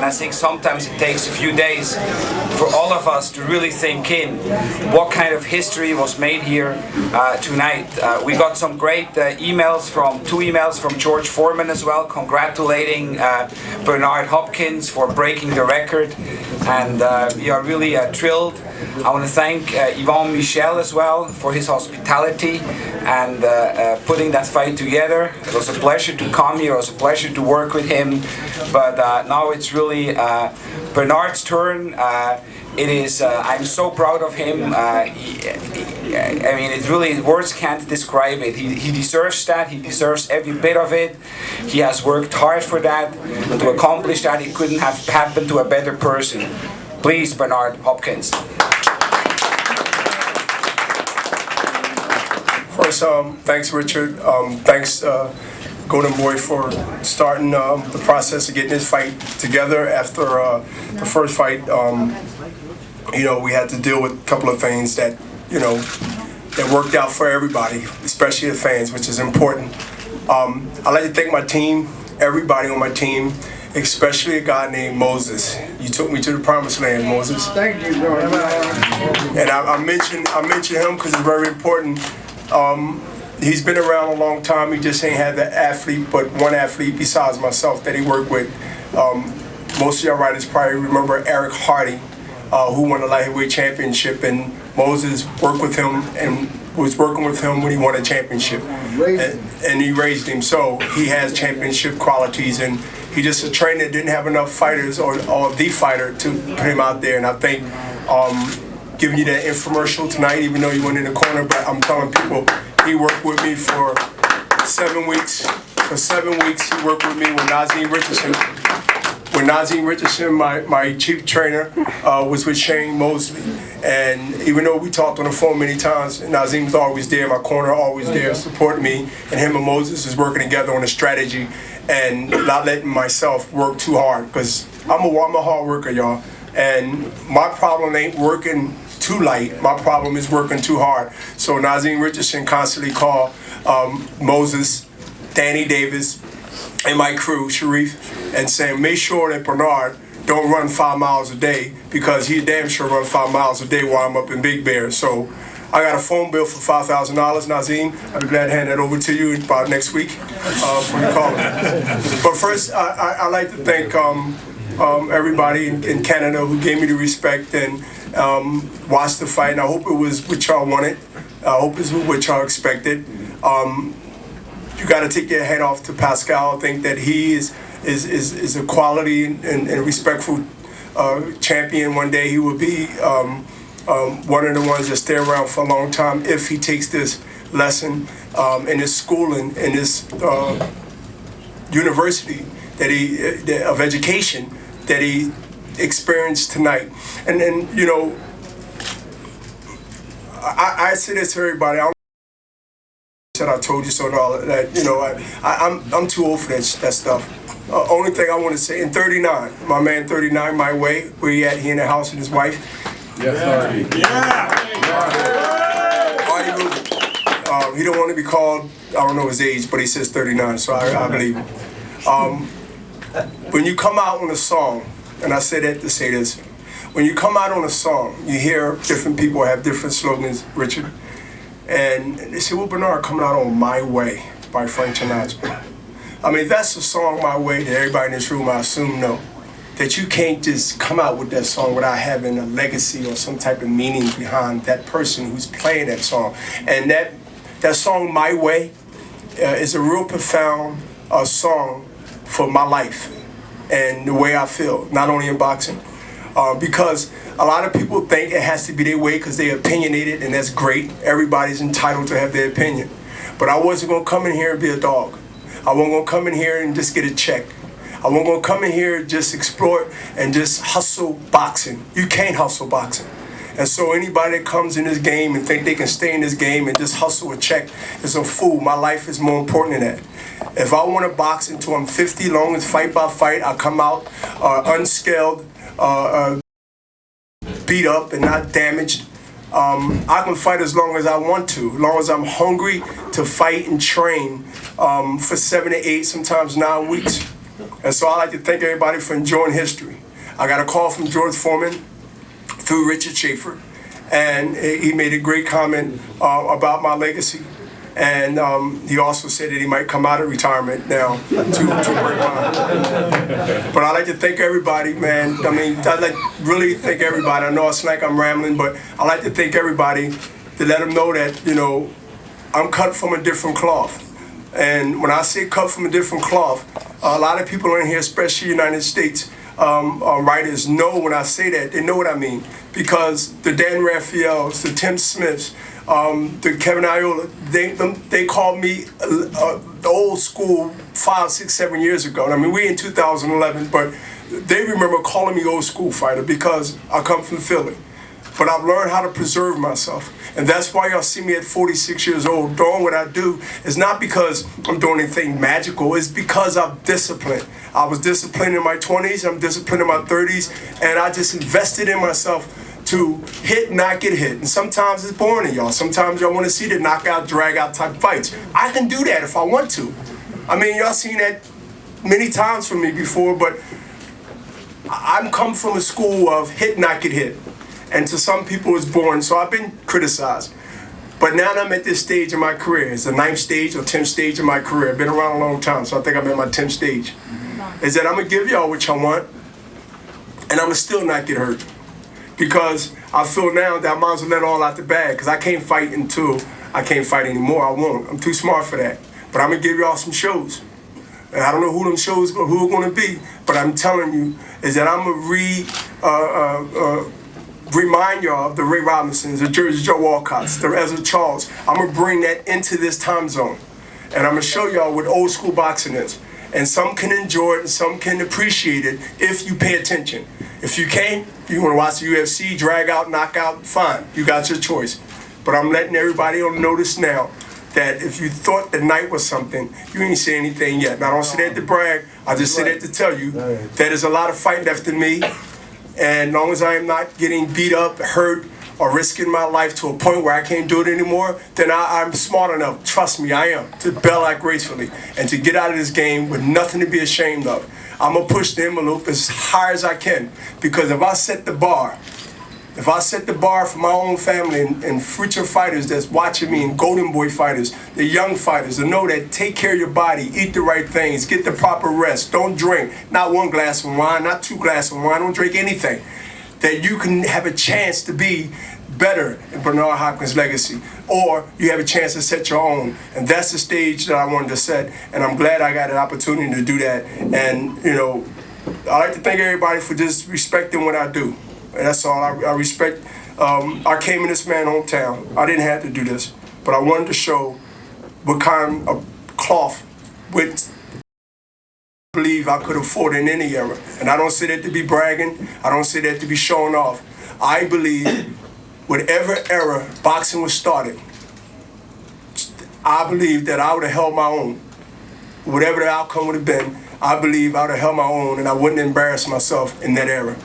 I think sometimes it takes a few days for all of us to really think in what kind of history was made here tonight. We got some great two emails from George Foreman as well, congratulating Bernard Hopkins for breaking the record, and we are really thrilled. I want to thank Yvon Michel as well for his hospitality and putting that fight together. It was a pleasure to come here, it was a pleasure to work with him, but now it's really Bernard's turn. I'm so proud of him. I mean, it really, words can't describe it. He deserves that. He deserves every bit of it. He has worked hard for that. And to accomplish that, it couldn't have happened to a better person. Please, Bernard Hopkins. First, thanks, Richard. Thanks, Golden Boy, for starting the process of getting this fight together. After the first fight, we had to deal with a couple of things that, that worked out for everybody, especially the fans, which is important. I'd like to thank my team, everybody on my team, especially a guy named Moses. You took me to the promised land, Moses. Thank you, Lord. And I mentioned him because it's very important. He's been around a long time. He just ain't had the athlete, but one athlete besides myself that he worked with. Most of y'all writers probably remember Eric Hardy, who won the light heavyweight championship, and Moses worked with him and was working with him when he won a championship. And he raised him, so he has championship qualities, and he just a trainer that didn't have enough fighters or the fighter to put him out there. And I think giving you that infomercial tonight, even though you went in the corner, but I'm telling people, he worked with me for 7 weeks. For 7 weeks, he worked with me with Nazeem Richardson. When Nazeem Richardson, my chief trainer, was with Shane Mosley. And even though we talked on the phone many times, Nazeem was always there in my corner, always there supporting me. And him and Moses is working together on a strategy and not letting myself work too hard, because I'm a hard worker, y'all. And my problem ain't working too light. My problem is working too hard. So Nazeem Richardson constantly called Moses, Danny Davis, and my crew, Sharif, and saying, make sure that Bernard don't run 5 miles a day, because he damn sure run 5 miles a day while I'm up in Big Bear. So I got a phone bill for $5,000, Nazeem. I'd be glad to hand that over to you about next week for the call. But first, I'd like to thank everybody in Canada who gave me the respect and watched the fight, and I hope it was what y'all wanted. I hope it's what y'all expected. You got to take your head off to Pascal. I think that he is a quality and respectful champion. One day he will be one of the ones that stay around for a long time if he takes this lesson in his schooling, in this university of education that he experienced tonight. And then, I say this to everybody. I told you so and all that. I'm too old for that stuff. Only thing I want to say, in 39, my man 39, my way, where he at? He in the house with his wife. Yes, sir. Yeah. He don't want to be called, I don't know his age, but he says 39, so I believe him. When you come out on a song, and I say that to say this, when you come out on a song, you hear different people have different slogans, Richard. And they say, well, Bernard, coming out on My Way by Frank Sinatra. I mean, that's the song My Way that everybody in this room, I assume, know. That you can't just come out with that song without having a legacy or some type of meaning behind that person who's playing that song. And that song, My Way, is a real profound song for my life and the way I feel, not only in boxing. Because a lot of people think it has to be their way because they're opinionated, and that's great. Everybody's entitled to have their opinion. But I wasn't going to come in here and be a dog. I wasn't going to come in here and just get a check. I wasn't going to come in here and just exploit and just hustle boxing. You can't hustle boxing. And so anybody that comes in this game and think they can stay in this game and just hustle a check is a fool. My life is more important than that. If I want to box until I'm 50, long as fight by fight, I come out unscaled, beat up and not damaged. I can fight as long as I want to, as long as I'm hungry to fight and train for 7 to 8, sometimes 9 weeks. And so I'd like to thank everybody for enjoying history. I got a call from George Foreman through Richard Schaefer, and he made a great comment about my legacy. And he also said that he might come out of retirement now to work mine. But I'd like to thank everybody, man. I mean, I'd like to really thank everybody. I know it's like I'm rambling, but I'd like to thank everybody to let them know that, you know, I'm cut from a different cloth. And when I say cut from a different cloth, a lot of people in here, especially United States writers, know when I say that. They know what I mean. Because the Dan Raphaels, the Tim Smiths, the Kevin Iola, they called me the old school 5, 6, 7 years ago. I mean, we in 2011, but they remember calling me old school fighter because I come from Philly. But I've learned how to preserve myself. And that's why y'all see me at 46 years old doing what I do. It's not because I'm doing anything magical. It's because I'm disciplined. I was disciplined in my 20s. I'm disciplined in my 30s. And I just invested in myself to hit, not get hit. And sometimes it's boring to y'all. Sometimes y'all want to see the knockout, drag out type fights. I can do that if I want to. I mean, y'all seen that many times from me before, but I'm come from a school of hit, not get hit. And to some people it's boring, so I've been criticized. But now that I'm at this stage in my career, it's the 9th stage or 10th stage of my career. I've been around a long time, so I think I'm at my 10th stage. Is that I'm gonna give y'all what y'all want, and I'm gonna still not get hurt. Because I feel now that I might as well let all out the bag, because I can't fight until I can't fight anymore. I won't. I'm too smart for that. But I'm gonna give y'all some shows. And I don't know who them shows who are gonna be, but I'm telling you is that I'm gonna remind y'all of the Ray Robinsons, the Jersey Joe Walcotts, the Ezra Charles. I'm gonna bring that into this time zone. And I'm gonna show y'all what old school boxing is. And some can enjoy it and some can appreciate it if you pay attention. If you can't, you wanna watch the UFC, drag out, knock out, fine. You got your choice. But I'm letting everybody on notice now that if you thought the night was something, you ain't say anything yet. Now, I don't say that to brag. I just say that to tell you that there's a lot of fight left in me. And as long as I am not getting beat up, hurt, or risking my life to a point where I can't do it anymore, then I'm smart enough, trust me, I am, to bail out gracefully and to get out of this game with nothing to be ashamed of. I'm going to push the envelope as high as I can, because if I set the bar for my own family and future fighters that's watching me, and golden boy fighters, the young fighters, to know that take care of your body, eat the right things, get the proper rest, don't drink, not 1 glass of wine, not 2 glasses of wine, don't drink anything, that you can have a chance to be better in Bernard Hopkins' legacy, or you have a chance to set your own. And that's the stage that I wanted to set, and I'm glad I got an opportunity to do that. And, you know, I like to thank everybody for just respecting what I do. And that's all. I respect. I came in this man's hometown. I didn't have to do this, but I wanted to show what kind of cloth with I believe I could afford in any era. And I don't say that to be bragging. I don't say that to be showing off. I believe whatever era boxing was started, I believe that I would have held my own. Whatever the outcome would have been, I believe I would have held my own, and I wouldn't embarrass myself in that era.